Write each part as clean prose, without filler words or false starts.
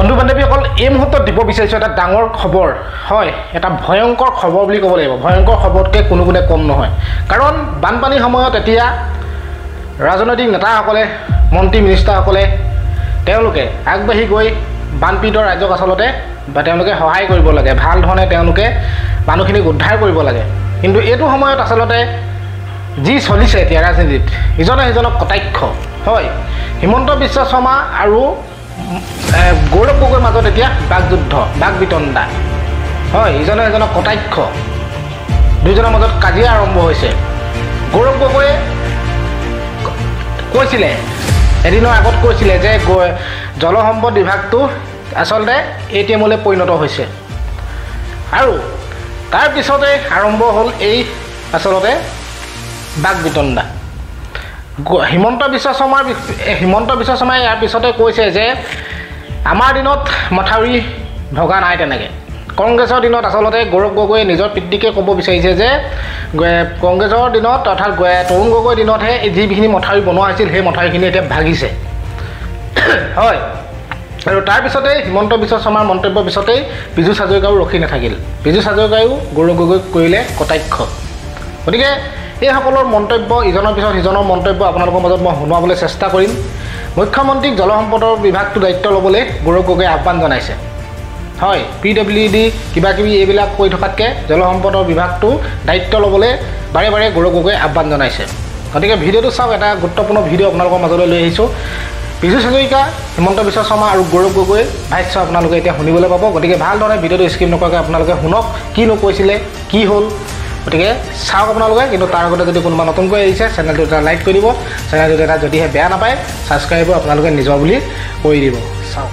বন্ধু বান্ধৱীসকল এই মুহূৰ্তত দিব বিচাৰিছোঁ এটা ডাঙৰ খবৰ হয় এটা ভয়ংকৰ খবৰ বুলি ক'ব লাগিব ভয়ংকৰ খবৰতকৈ কোনো গুণে কম নহয় কাৰণ বানপানীৰ সময়ত এতিয়া ৰাজনৈতিক নেতাসকলে মন্ত্ৰী মিনিষ্টাৰসকলে তেওঁলোকে আগবাঢ়ি গৈ বানপীড়িত ৰাজ্যক আচলতে বা তেওঁলোকে সহায় কৰিব লাগে ভাল ধৰণে তেওঁলোকে মানুহখিনিক উদ্ধাৰ কৰিব লাগে কিন্তু এইটো সময়ত আচলতে যি চলিছে এতিয়া ৰাজনীতিত ইজনে সিজনক কটাক্ষ হয় হিমন্ত বিশ্ব শৰ্মা আৰু গৌৰৱ গগৈৰ মাজত এতিয়া বাকযুদ্ধ বাক বিতণ্ডা হয় ইজনে সিজনক কটাক্ষ দুজনৰ মাজত কাজিয়া আৰম্ভ হৈছে গৌৰৱ গগৈয়ে কৈছিলে এদিনৰ আগত কৈছিলে যে জলসম্পদ বিভাগটো আচলতে ATM-লৈ পৰিণত হৈছে আৰু তাৰ পিছতে আৰম্ভ হ'ল এই আচলতে বাক বিতণ্ডা হিমন্ত বিশ্ব শৰ্মাই ইয়াৰ পিছতে কৈছে যে আমাৰ দিনত মথাউৰি ভগা নাই তেনেকৈ কংগ্ৰেছৰ দিনত আচলতে গৌৰৱ গগৈয়ে নিজৰ পিতৃকে ক'ব বিচাৰিছে যে কংগ্ৰেছৰ দিনত অৰ্থাৎ তৰুণ গগৈৰ দিনতহে যিখিনি মথাউৰি বনোৱা হৈছিল সেই মথাউৰিখিনি এতিয়া ভাগিছে হয় আৰু তাৰপিছতে হিমন্ত বিশ্ব শৰ্মাৰ মন্তব্যৰ পিছতেই পীযুষ হাজৰিকাও ৰখি নাথাকিল পীযুষ হাজৰিকায়ো গৌৰৱ গগৈক কৰিলে কটাক্ষ গতিকে এইসকলৰ মন্তব্য ইজনৰ পিছত সিজনৰ মন্তব্য আপোনালোকৰ মাজত মই শুনাবলৈ চেষ্টা কৰিম মুখ্যমন্ত্ৰীক জলসম্পদৰ বিভাগটো দায়িত্ব ল'বলৈ গৌৰৱ গগৈয়ে আহ্বান জনাইছে হয় PWD কিবাকিবি এইবিলাক কৈ থকাতকৈ জলসম্পদৰ বিভাগটো দায়িত্ব ল'বলৈ বাৰে বাৰে গৌৰৱ গগৈয়ে আহ্বান জনাইছে গতিকে ভিডিঅ'টো চাওক এটা গুৰুত্বপূৰ্ণ ভিডিঅ' আপোনালোকৰ মাজলৈ লৈ আহিছোঁ পীযুষ হাজৰিকা হিমন্ত বিশ্ব শৰ্মা আৰু গৌৰৱ গগৈৰ ভাষ্য আপোনালোকে এতিয়া শুনিবলৈ পাব গতিকে ভালদৰে ভিডিঅ'টো স্কিপ নকৰাকৈ আপোনালোকে শুনক কিনো কৈছিলে কি হ'ল গতিকে চাওক আপোনালোকে কিন্তু তাৰ আগতে যদি কোনোবা নতুনকৈ আহিছে চেনেলটো এটা লাইক কৰি দিব চেনেলটো এটা যদিহে বেয়া নাপায় ছাবস্ক্ৰাইবো আপোনালোকে নিজৰ বুলি কৰি দিব চাওক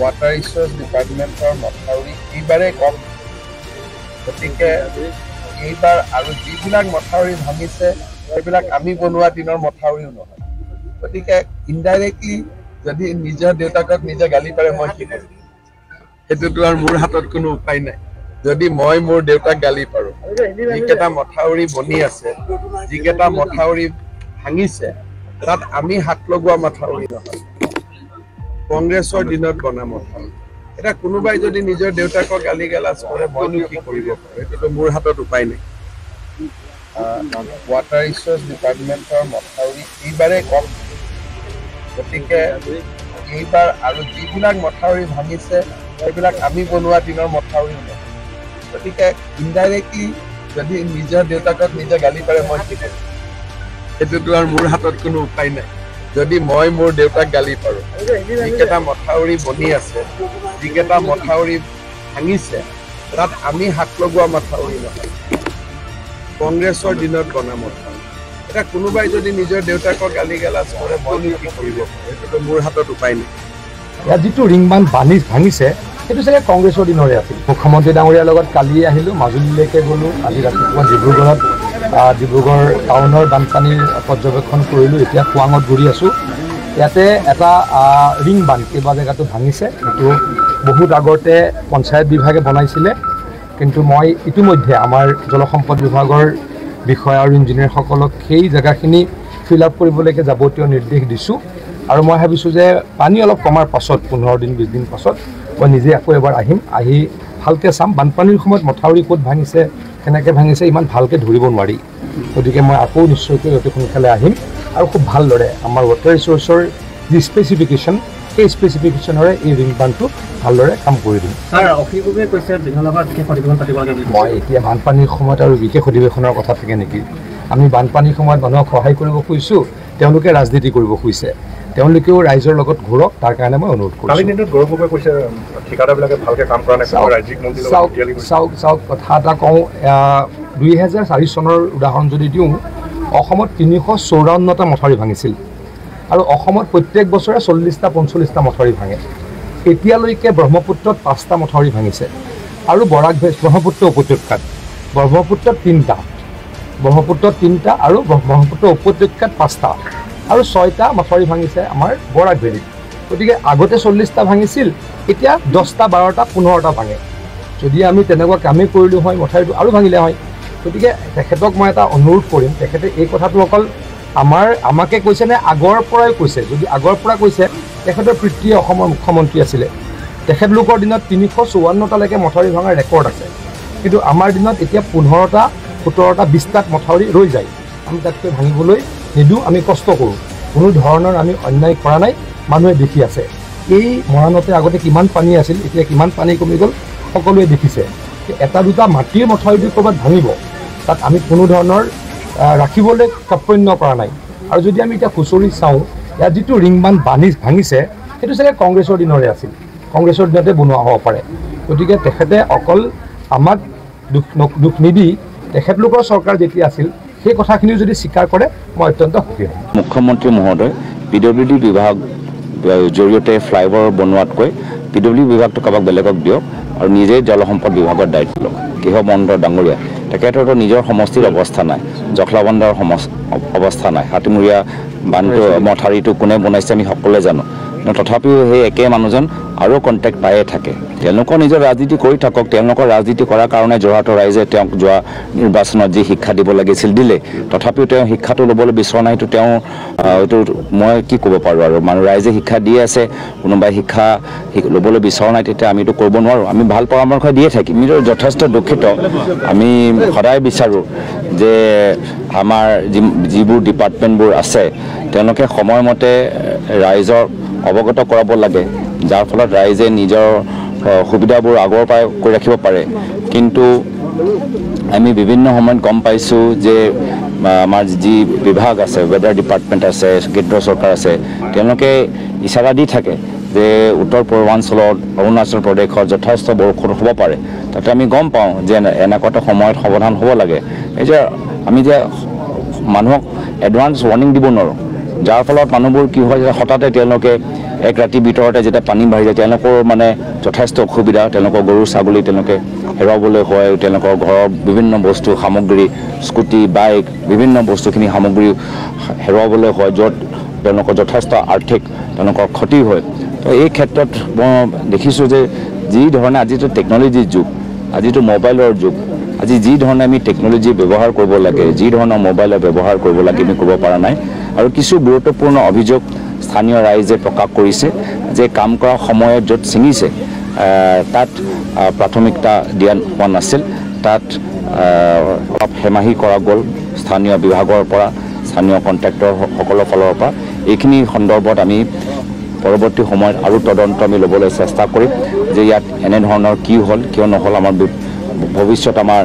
ৱাটাৰ ৰিচোৰ্চ ডিপাৰ্টমেণ্টৰ মথাউৰি এইবাৰে কম গতিকে এইবাৰ আৰু যিবিলাক মথাউৰি ভাঙিছে সেইবিলাক আমি বনোৱা দিনৰ মথাউৰিও নহয় গতিকে ইনডাইৰেক্টলি যদি নিজৰ দেউতাকক নিজে গালি পাৰে মই কি কৰিম সেইটোতো আৰু মোৰ হাতত কোনো উপায় নাই যদি মই মোৰ দেউতাক গালি পাৰোঁ যিকেইটা মথাউৰি বনি আছে যিকেইটা মথাউৰি ভাঙিছে তাত আমি হাত লগোৱা মথাউৰি নহয় কংগ্ৰেছৰ দিনত বনা মথাউৰি এটা কোনোবাই যদি নিজৰ দেউতাকক গালি গালাজ কৰে মইনো কি কৰিব পাৰোঁ সেইটোতো মোৰ হাতত উপায় নাই ৱাটাৰ ৰিচোৰ্চ ডিপাৰ্টমেণ্টৰ মথাউৰি এইবাৰে কম গতিকে এইবাৰ আৰু যিবিলাক মথাউৰি ভাঙিছে সেইবিলাক আমি বনোৱা দিনৰ মথাউৰিও নহয় গতিকে ইনডাইৰেক্টলি যদি নিজৰ দেউতাকক নিজে গালি পাৰে মই কি কৰিম সেইটোতো আৰু মোৰ হাতত কোনো উপায় নাই যদি মই মোৰ দেউতাক গালি পাৰোঁ যিকেইটা মথাউৰি বনি আছে যিকেইটা মথাউৰি ভাঙিছে তাত আমি হাত লগোৱা মথাউৰি নহয় কংগ্ৰেছৰ দিনত বনা মথাউৰি এটা কোনোবাই যদি নিজৰ দেউতাকক গালি গালাজ কৰে মইনো কি কৰিব পাৰোঁ সেইটোতো মোৰ হাতত উপায় নাই ইয়াত যিটো ৰিং বান্ধ ভাঙিছে সেইটো চাগে কংগ্ৰেছৰ দিনৰে আছিল মুখ্যমন্ত্ৰী ডাঙৰীয়াৰ লগত কালি আহিলোঁ মাজুলীলৈকে গ'লোঁ আজি ৰাতিপুৱা ডিব্ৰুগড় টাউনৰ বানপানীৰ পৰ্যবেক্ষণ কৰিলোঁ এতিয়া খোৱাঙত ঘূৰি আছোঁ ইয়াতে এটা ৰিং বান্ধ কেইবা জেগাতো ভাঙিছে সেইটো বহুত আগতে পঞ্চায়ত বিভাগে বনাইছিলে কিন্তু মই ইতিমধ্যে আমাৰ জলসম্পদ বিভাগৰ বিষয়া আৰু ইঞ্জিনিয়াৰসকলক সেই জেগাখিনি ফিল আপ কৰিবলৈকে যাৱতীয় নিৰ্দেশ দিছোঁ আৰু মই ভাবিছোঁ যে পানী অলপ কমাৰ পাছত 15 দিন 20 দিন পাছত মই নিজে আকৌ এবাৰ আহি ভালকৈ চাম বানপানীৰ সময়ত মথাউৰি ক'ত ভাঙিছে কেনেকৈ ভাঙিছে ইমান ভালকৈ ধৰিব নোৱাৰি গতিকে মই আকৌ নিশ্চয়কৈ অতি সোনকালে আহিম আৰু খুব ভালদৰে আমাৰ ৱাটাৰ ৰিচোৰ্চৰ যি স্পেচিফিকেশ্যন সেই স্পেচিফিকেশ্যনৰে এই ৰিং বান্ধটো ভালদৰে কাম কৰি দিম মই এতিয়া বানপানীৰ সময়ত আৰু বিশেষ অধিৱেশনৰ কথা থাকে নেকি আমি বানপানীৰ সময়ত মানুহক সহায় কৰিব খুজিছোঁ তেওঁলোকে ৰাজনীতি কৰিব খুজিছে তেওঁলোকেও ৰাইজৰ লগত ঘূৰক তাৰ কাৰণে মই অনুৰোধ কৰিছোঁ চাওক কথা এটা কওঁ 2004 চনৰ উদাহৰণ যদি দিওঁ অসমত 354টা মথাউৰি ভাঙিছিল আৰু অসমত প্ৰত্যেক বছৰে 40টা 45টা মথাউৰি ভাঙে এতিয়ালৈকে ব্ৰহ্মপুত্ৰত 5টা মথাউৰি ভাঙিছে আৰু ব্ৰহ্মপুত্ৰ উপত্যকাত ব্ৰহ্মপুত্ৰত 3টা আৰু ব্ৰহ্মপুত্ৰ উপত্যকাত 5টা আৰু 6টা মথাউৰি ভাঙিছে আমাৰ বৰাক ভেলীত গতিকে আগতে 40টা ভাঙিছিল এতিয়া 10টা 12টা 15টা ভাঙে যদি আমি তেনেকুৱা কামেই কৰিলোঁ হয় মথাউৰিটো আৰু ভাঙিলে হয় গতিকে তেখেতক মই এটা অনুৰোধ কৰিম তেখেতে এই কথাটো অকল আমাকে কৈছে নে আগৰ পৰাই কৈছে যদি আগৰ পৰা কৈছে তেখেতৰ পিতৃয়ে অসমৰ মুখ্যমন্ত্ৰী আছিলে তেখেতলোকৰ দিনত 354টালৈকে মথাউৰি ভাঙাৰ ৰেকৰ্ড আছে কিন্তু আমাৰ দিনত এতিয়া 15টা 17টা 20টাত মথাউৰি ৰৈ যায় আমি তাতকৈ ভাঙিবলৈ নিদিওঁ আমি কষ্ট কৰোঁ কোনো ধৰণৰ আমি অন্যায় কৰা নাই মানুহে দেখি আছে এই মৰাণতে আগতে কিমান পানী আছিল এতিয়া কিমান পানী কমি গ'ল সকলোৱে দেখিছে এটা দুটা মাটিৰ মথাউৰিটো ক'ৰবাত ভাঙিব তাত আমি কোনো ধৰণৰ ৰাখিবলৈ কাৰ্পণ্য কৰা নাই আৰু যদি আমি এতিয়া খুচৰি চাওঁ ইয়াত যিটো ৰিং বান্ধ ভাঙিছে সেইটো চাগে কংগ্ৰেছৰ দিনৰে আছিল কংগ্ৰেছৰ দিনতে বনোৱা হ'ব পাৰে গতিকে তেখেতে অকল আমাক দুখ নিদি তেখেতলোকৰ চৰকাৰ যেতিয়া আছিল সেই কথাখিনিও যদি স্বীকাৰ কৰে মই অত্যন্ত সুখী হ'ম মুখ্যমন্ত্ৰী মহোদয় PWD বিভাগ জৰিয়তে ফ্লাইঅভাৰ বনোৱাতকৈ PWD বিভাগটো কাৰোবাক বেলেগক দিয়ক আৰু নিজে জলসম্পদ বিভাগৰ দায়িত্ব লওক কেশৱ ডাঙৰীয়া তেখেতৰতো নিজৰ সমষ্টিৰ অৱস্থা নাই জখলাবন্ধাৰ অৱস্থা নাই হাতীমূৰীয়া বান্ধটো মথাউৰিটো কোনে বনাইছে আমি সকলোৱে জানো তথাপিও সেই একে মানুহজন আৰু কণ্টেক্ট পায়ে থাকে তেওঁলোকৰ নিজৰ ৰাজনীতি কৰি থাকক তেওঁলোকৰ ৰাজনীতি কৰাৰ কাৰণে যোৰহাটৰ ৰাইজে তেওঁক যোৱা নিৰ্বাচনত যি শিক্ষা দিব লাগিছিল দিলে তথাপিও তেওঁ শিক্ষাটো ল'বলৈ বিচৰা নাই তেওঁ এইটো মই কি ক'ব পাৰোঁ আৰু মানুহ ৰাইজে শিক্ষা দি আছে কোনোবাই শিক্ষা ল'বলৈ বিচৰা নাই তেতিয়া আমিতো কৰিব নোৱাৰোঁ আমি ভাল পৰামৰ্শ দিয়ে থাকিম আমি যথেষ্ট দুখিত আমি সদায় বিচাৰোঁ যে আমাৰ যিবোৰ ডিপাৰ্টমেণ্টবোৰ আছে তেওঁলোকে সময়মতে ৰাইজৰ অৱগত কৰাব লাগে যাৰ ফলত ৰাইজে নিজৰ সুবিধাবোৰ আগৰ পৰাই কৰি ৰাখিব পাৰে কিন্তু আমি বিভিন্ন সময়ত গম পাইছোঁ যে আমাৰ যি বিভাগ আছে ৱেডাৰ ডিপাৰ্টমেণ্ট আছে কেন্দ্ৰ চৰকাৰ আছে তেওঁলোকে ইচাৰা দি থাকে যে উত্তৰ পূৰ্বাঞ্চলত অৰুণাচল প্ৰদেশত যথেষ্ট বৰষুণ হ'ব পাৰে তাতে আমি গম পাওঁ যে এনেকুৱা সময়ত সাৱধান হ'ব লাগে এই যে আমি যে মানুহক এডভান্স ৱাৰ্ণিং দিব নোৱাৰোঁ যাৰ ফলত মানুহবোৰ কি হয় যে হঠাতে তেওঁলোকে এক ৰাতিৰ ভিতৰতে যেতিয়া পানী বাঢ়ি যায় তেওঁলোকৰ মানে যথেষ্ট অসুবিধা তেওঁলোকৰ গৰু ছাগলী তেওঁলোকে হেৰুৱাবলৈ হয় তেওঁলোকৰ ঘৰৰ বিভিন্ন বস্তু সামগ্ৰী স্কুটি বাইক বিভিন্ন বস্তুখিনি সামগ্ৰী হেৰুৱাবলৈ হয় য'ত তেওঁলোকৰ যথেষ্ট আৰ্থিক তেওঁলোকৰ ক্ষতি হয় তো এই ক্ষেত্ৰত মই দেখিছোঁ যে যি ধৰণে আজিতো টেকন'লজিৰ যুগ আজিতো মোবাইলৰ যুগ আজি যি ধৰণে আমি টেকন'লজি ব্যৱহাৰ কৰিব লাগে যি ধৰণৰ মোবাইলৰ ব্যৱহাৰ কৰিব লাগে আমি কৰিব পৰা নাই আৰু কিছু গুৰুত্বপূৰ্ণ অভিযোগ স্থানীয় ৰাইজে প্ৰকাশ কৰিছে যে কাম কৰা সময়ত য'ত ছিঙিছে তাত প্ৰাথমিকতা দিয়া হোৱা নাছিল তাত অলপ হেমাহি কৰা গ'ল স্থানীয় বিভাগৰ পৰা স্থানীয় কণ্ট্ৰেক্টৰসকলৰ ফালৰ পৰা এইখিনি সন্দৰ্ভত আমি পৰৱৰ্তী সময়ত আৰু তদন্ত আমি ল'বলৈ চেষ্টা কৰিম যে ইয়াত এনেধৰণৰ কি হ'ল কিয় নহ'ল আমাৰ ভৱিষ্যত আমাৰ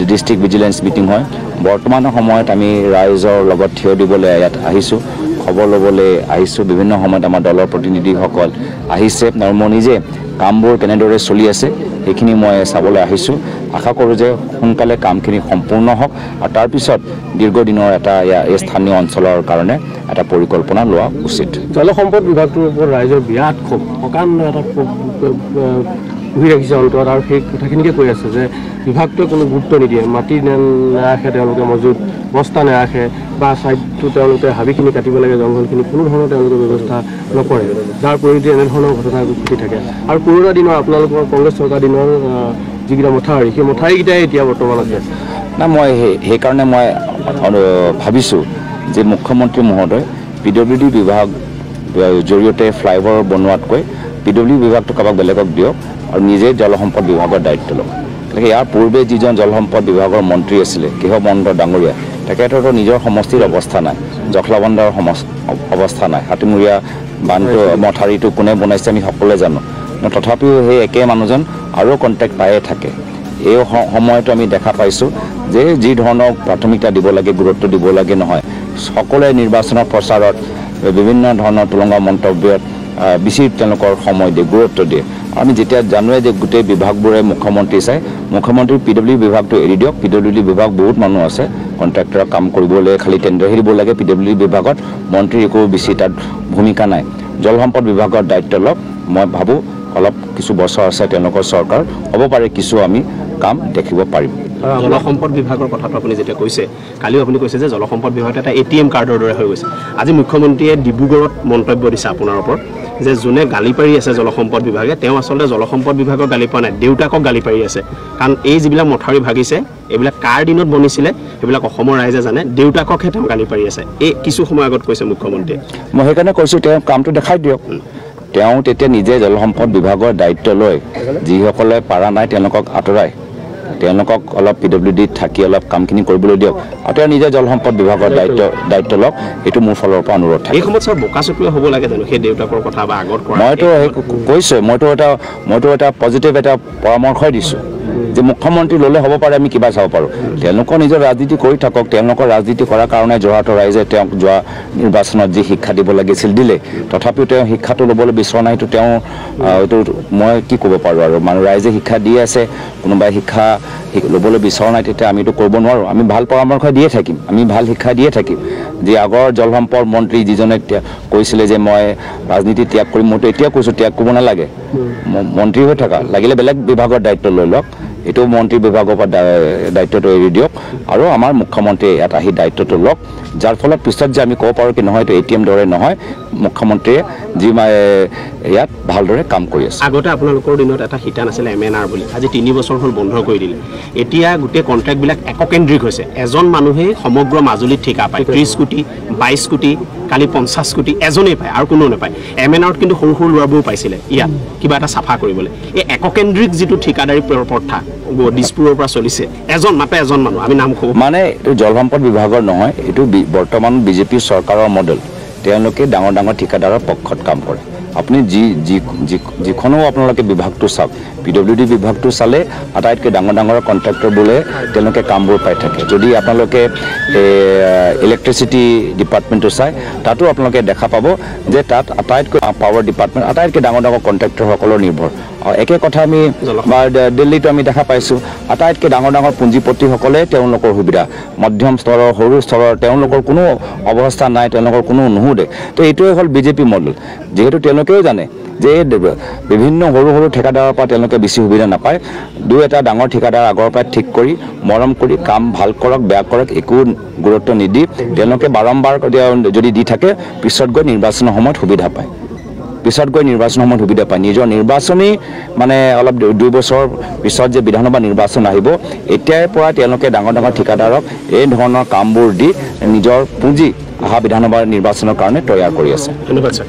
ডিষ্ট্ৰিক্ট ভিজিলেন্স মিটিং হয় বৰ্তমানৰ সময়ত আমি ৰাইজৰ লগত থিয় দিবলৈ ইয়াত আহিছোঁ খবৰ ল'বলৈ আহিছোঁ বিভিন্ন সময়ত আমাৰ দলৰ প্ৰতিনিধিসকল আহিছে আৰু মই নিজে কামবোৰ কেনেদৰে চলি আছে সেইখিনি মই চাবলৈ আহিছোঁ আশা কৰোঁ যে সোনকালে কামখিনি সম্পূৰ্ণ হওক আৰু তাৰপিছত দীৰ্ঘদিনৰ এটা এই স্থানীয় অঞ্চলৰ কাৰণে এটা পৰিকল্পনা লোৱা উচিত জলসম্পদ বিভাগটোৰ ওপৰত ৰাইজৰ বিৰাট ক্ষোভ প্ৰকাণ্ড এটা পুহি ৰাখিছে অন্তৰত আৰু সেই কথাখিনিকে কৈ আছে যে বিভাগটোৱে কোনো গুৰুত্ব নিদিয়ে মাটি নাৰাখে তেওঁলোকে মজুত বস্তা নাৰাখে বা ছাইডটো তেওঁলোকে হাবিখিনি কাটিব লাগে জংঘলখিনি কোনো ধৰণৰ তেওঁলোকে ব্যৱস্থা নকৰে যাৰ পৰিণতি এনেধৰণৰ ঘটনা ঘটি থাকে আৰু পুৰণা দিনৰ আপোনালোকৰ কংগ্ৰেছ চৰকাৰ দিনৰ যিকেইটা মথাউৰি সেই মথাউৰিকেইটাই এতিয়া বৰ্তমান আছে না মই সেইকাৰণে মই ভাবিছোঁ যে মুখ্যমন্ত্ৰী মহোদয় PWD বিভাগ জৰিয়তে ফ্লাইঅভাৰ বনোৱাতকৈ PWD বিভাগটো কাৰোবাক বেলেগক দিয়ক আৰু নিজে জলসম্পদ বিভাগৰ দায়িত্ব লওক গতিকে ইয়াৰ পূৰ্বে যিজন জলসম্পদ বিভাগৰ মন্ত্ৰী আছিলে কেশৱ ডাঙৰীয়া তেখেতৰতো নিজৰ সমষ্টিৰ অৱস্থা নাই জখলাবন্ধাৰ অৱস্থা নাই হাতীমূৰীয়া বান্ধটো মথাউৰিটো কোনে বনাইছে আমি সকলোৱে জানো তথাপিও সেই একে মানুহজন আৰু কণ্টেক্ট পায়ে থাকে এই সময়তো আমি দেখা পাইছোঁ যে যি ধৰণৰ প্ৰাথমিকতা দিব লাগে গুৰুত্ব দিব লাগে নহয় সকলোৱে নিৰ্বাচনৰ প্ৰচাৰত বিভিন্ন ধৰণৰ তুলঙা মন্তব্যত বেছি তেওঁলোকৰ সময় দিয়ে গুৰুত্ব দিয়ে আমি যেতিয়া জানোৱে যে গোটেই বিভাগবোৰে মুখ্যমন্ত্ৰী চাই মুখ্যমন্ত্ৰী PWD বিভাগটো এৰি দিয়ক PWD বিভাগ বহুত মানুহ আছে কণ্ট্ৰেক্টৰৰ কাম কৰিবলৈ খালি টেণ্ডাৰহে দিব লাগে PWD বিভাগত মন্ত্ৰীৰ একো বেছি তাত ভূমিকা নাই জলসম্পদ বিভাগৰ দায়িত্ব লওক মই ভাবোঁ অলপ কিছু বছৰ আছে তেওঁলোকৰ চৰকাৰ হ'ব পাৰে কিছু আমি কাম দেখিব পাৰিম জলসম্পদ বিভাগৰ কথাটো আপুনি যেতিয়া কৈছে কালিও আপুনি কৈছে যে জলসম্পদ বিভাগটো এটা ATM কাৰ্ডৰ দৰে হৈ গৈছে আজি মুখ্যমন্ত্ৰীয়ে ডিব্ৰুগড়ত মন্তব্য দিছে আপোনাৰ ওপৰত যে যোনে গালি পাৰি আছে জলসম্পদ বিভাগে তেওঁ আচলতে জলসম্পদ বিভাগক গালি পোৱা নাই দেউতাকক গালি পাৰি আছে কাৰণ এই যিবিলাক মথাউৰি ভাগিছে এইবিলাক কাৰ দিনত বনিছিলে সেইবিলাক অসমৰ ৰাইজে জানে দেউতাককহে তেওঁ গালি পাৰি আছে এই কিছু সময় আগত কৈছে মুখ্যমন্ত্ৰীয়ে মই সেইকাৰণে কৈছোঁ তেওঁ কামটো দেখাই দিয়ক তেওঁ তেতিয়া নিজে জলসম্পদ বিভাগৰ দায়িত্ব লৈ যিসকলে পাৰা নাই তেওঁলোকক আঁতৰাই তেওঁলোকক অলপ PWD থাকি অলপ কামখিনি কৰিবলৈ দিয়ক আৰু তেওঁ নিজে জলসম্পদ বিভাগৰ দায়িত্ব লওক এইটো মোৰ ফালৰ পৰা অনুৰোধ থাকে। এই সময়ত স্যাৰ বোকাচোকা হ'ব লাগে জানো সেই দেউতাকৰ কথা বা আগত কৰা মইতো কৈছোঁ মইতো এটা পজিটিভ এটা পৰামৰ্শই দিছোঁ যে মুখ্যমন্ত্ৰী ল'লে হ'ব পাৰে আমি কিবা চাব পাৰোঁ তেওঁলোকৰ নিজৰ ৰাজনীতি কৰি থাকক তেওঁলোকৰ ৰাজনীতি কৰাৰ কাৰণে যোৰহাটৰ ৰাইজে তেওঁক যোৱা নিৰ্বাচনত যি শিক্ষা দিব লাগিছিল দিলে তথাপিও তেওঁ শিক্ষাটো ল'বলৈ বিচৰা নাইতো তেওঁ এইটো মই কি ক'ব পাৰোঁ আৰু মানুহ ৰাইজে শিক্ষা দি আছে কোনোবাই শিক্ষা ল'বলৈ বিচৰা নাই তেতিয়া আমিতো কৰিব নোৱাৰোঁ আমি ভাল পৰামৰ্শ দিয়ে থাকিম আমি ভাল শিক্ষা দিয়ে থাকিম যে আগৰ জলসম্পদ মন্ত্ৰী যিজনে কৈছিলে যে মই ৰাজনীতি ত্যাগ কৰিম মইতো এতিয়া কৈছোঁ ত্যাগ কৰিব নালাগে মন্ত্ৰী হৈ থকা লাগিলে বেলেগ বিভাগৰ দায়িত্ব লৈ লওক এইটো মন্ত্ৰী বিভাগৰ পৰা দায়িত্বটো এৰি দিয়ক আৰু আমাৰ মুখ্যমন্ত্ৰীয়ে ইয়াত আহি দায়িত্বটো লওক যাৰ ফলত পিছত যে আমি ক'ব পাৰোঁ কি নহয় এইটো ATM দৰে নহয় মুখ্যমন্ত্ৰীয়ে যি ইয়াত ভালদৰে কাম কৰি আছে। আগতে আপোনালোকৰ দিনত এটা শিতান আছিলে MNR বুলি আজি 3 বছৰ হ'ল বন্ধ কৰি দিলে এতিয়া গোটেই কণ্ট্ৰেক্টবিলাক এককেন্দ্ৰিক হৈছে এজন মানুহে সমগ্ৰ মাজুলীত ঠিকা পায় 30 কোটি 22 কোটি কালি 50 কোটি এজনেই পায় আৰু কোনো নাপায় MNRত কিন্তু সৰু সৰু ল'ৰাবোৰো পাইছিলে ইয়াত কিবা এটা চাফা কৰিবলৈ এই এককেন্দ্ৰিক যিটো ঠিকাদাৰী প্ৰথা দিছপুৰৰ পৰা চলিছে এজন মানুহ আমি নাম ক'ব মানে এইটো জলসম্পদ বিভাগৰ নহয় এইটো বৰ্তমান বিজেপি চৰকাৰৰ মডেল তেওঁলোকে ডাঙৰ ঠিকাদাৰৰ পক্ষত কাম কৰে আপুনি যিখনো আপোনালোকে বিভাগটো চাওক PWD বিভাগটো চালে আটাইতকৈ ডাঙৰ কণ্ট্ৰেক্টৰবোৰে তেওঁলোকে কামবোৰ পাই থাকে যদি আপোনালোকে ইলেক্ট্ৰিচিটি ডিপাৰ্টমেণ্টটো চাই তাতো আপোনালোকে দেখা পাব যে তাত আটাইতকৈ পাৱাৰ ডিপাৰ্টমেণ্ট আটাইতকৈ ডাঙৰ কণ্ট্ৰেক্টৰসকলৰ নিৰ্ভৰ আৰু একে কথা আমি দিল্লীতো আমি দেখা পাইছোঁ আটাইতকৈ ডাঙৰ পুঁজিপতিসকলে তেওঁলোকৰ সুবিধা মধ্যম স্তৰৰ সৰু স্তৰৰ তেওঁলোকৰ কোনো অৱস্থা নাই তেওঁলোকৰ কোনো নুশুধে তো এইটোৱে হ'ল বিজেপি মডেল যিহেতু তেওঁলোকেও জানে যে বিভিন্ন সৰু ঠিকাদাৰৰ পৰা তেওঁলোকে বেছি সুবিধা নাপায় দুই এটা ডাঙৰ ঠিকাদাৰ আগৰ পৰাই ঠিক কৰি মৰম কৰি কাম ভাল কৰক বেয়া কৰক একো গুৰুত্ব নিদি তেওঁলোকে বাৰম্বাৰ যদি দি থাকে পিছত গৈ নিৰ্বাচনৰ সময়ত সুবিধা পায় নিজৰ নিৰ্বাচনী মানে অলপ 2 বছৰ পিছত যে বিধানসভা নিৰ্বাচন আহিব এতিয়াৰ পৰা তেওঁলোকে ডাঙৰ ঠিকাদাৰক এই ধৰণৰ কামবোৰ দি নিজৰ পুঁজি অহা বিধানসভা নিৰ্বাচনৰ কাৰণে তৈয়াৰ কৰি আছে। ধন্যবাদ স্যাৰ।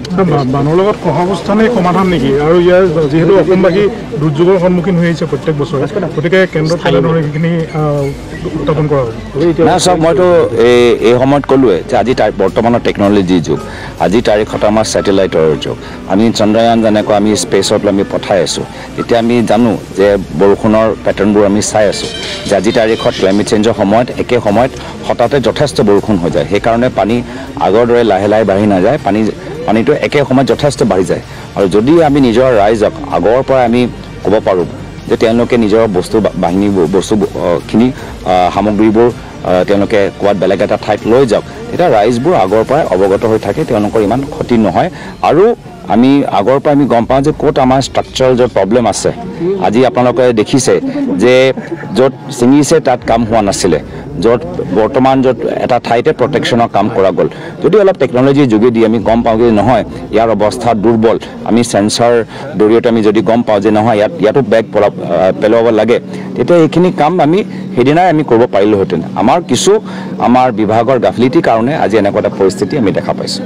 বানৰ লগত সহাৱস্থানেই সমাধান নেকি আৰু ইয়াৰ যিহেতু অসমবাসী দুৰ্যোগৰ সন্মুখীন হৈ আহিছে প্ৰত্যেক বছৰে গতিকে কেন্দ্ৰত কেনেদৰে সেইখিনি উত্থাপন কৰা হ'ব নাই চাওক মইতো এই সময়ত ক'লোৱে যে আজি বৰ্তমানৰ টেকন'লজিৰ যুগ আজিৰ তাৰিখত আমাৰ ছেটেলাইটৰ যুগ আমি চন্দ্ৰয়ান যেনেকৈ আমি স্পেচত আমি পঠাই আছোঁ এতিয়া আমি জানো যে বৰষুণৰ পেটাৰ্ণবোৰ আমি চাই আছোঁ যে আজিৰ তাৰিখত ক্লাইমেট চেঞ্জৰ সময়ত একে সময়ত হঠাতে যথেষ্ট বৰষুণ হৈ যায় সেইকাৰণে পানী আগৰ দৰে লাহে বাঢ়ি নাযায় পানীটো একে সময়ত যথেষ্ট বাঢ়ি যায় আৰু যদি আমি নিজৰ ৰাইজক আগৰ পৰা আমি ক'ব পাৰোঁ যে তেওঁলোকে নিজৰ বস্তুখিনি সামগ্ৰীবোৰ তেওঁলোকে ক'ৰবাত বেলেগ এটা ঠাইত লৈ যাওক তেতিয়া ৰাইজবোৰ আগৰ পৰাই অৱগত হৈ থাকে তেওঁলোকৰ ইমান ক্ষতি নহয় আৰু আমি আগৰ পৰা আমি গম পাওঁ যে ক'ত আমাৰ ষ্ট্ৰাকচাৰেল য'ত প্ৰব্লেম আছে আজি আপোনালোকে দেখিছে যে য'ত ছিঙিছে তাত কাম হোৱা নাছিলে য'ত বৰ্তমান য'ত এটা ঠাইতে প্ৰটেকশ্যনৰ কাম কৰা গ'ল যদি অলপ টেকন'লজিৰ যোগেদি আমি গম পাওঁ যে নহয় ইয়াৰ অৱস্থা দুৰ্বল আমি চেঞ্চাৰ জৰিয়তে আমি যদি গম পাওঁ যে নহয় ইয়াতো বেগ পেলাব লাগে তেতিয়া এইখিনি কাম আমি সেইদিনাই আমি কৰিব পাৰিলোহেঁতেন আমাৰ বিভাগৰ গাফিলতিৰ কাৰণে আজি এনেকুৱা এটা পৰিস্থিতি আমি দেখা পাইছোঁ।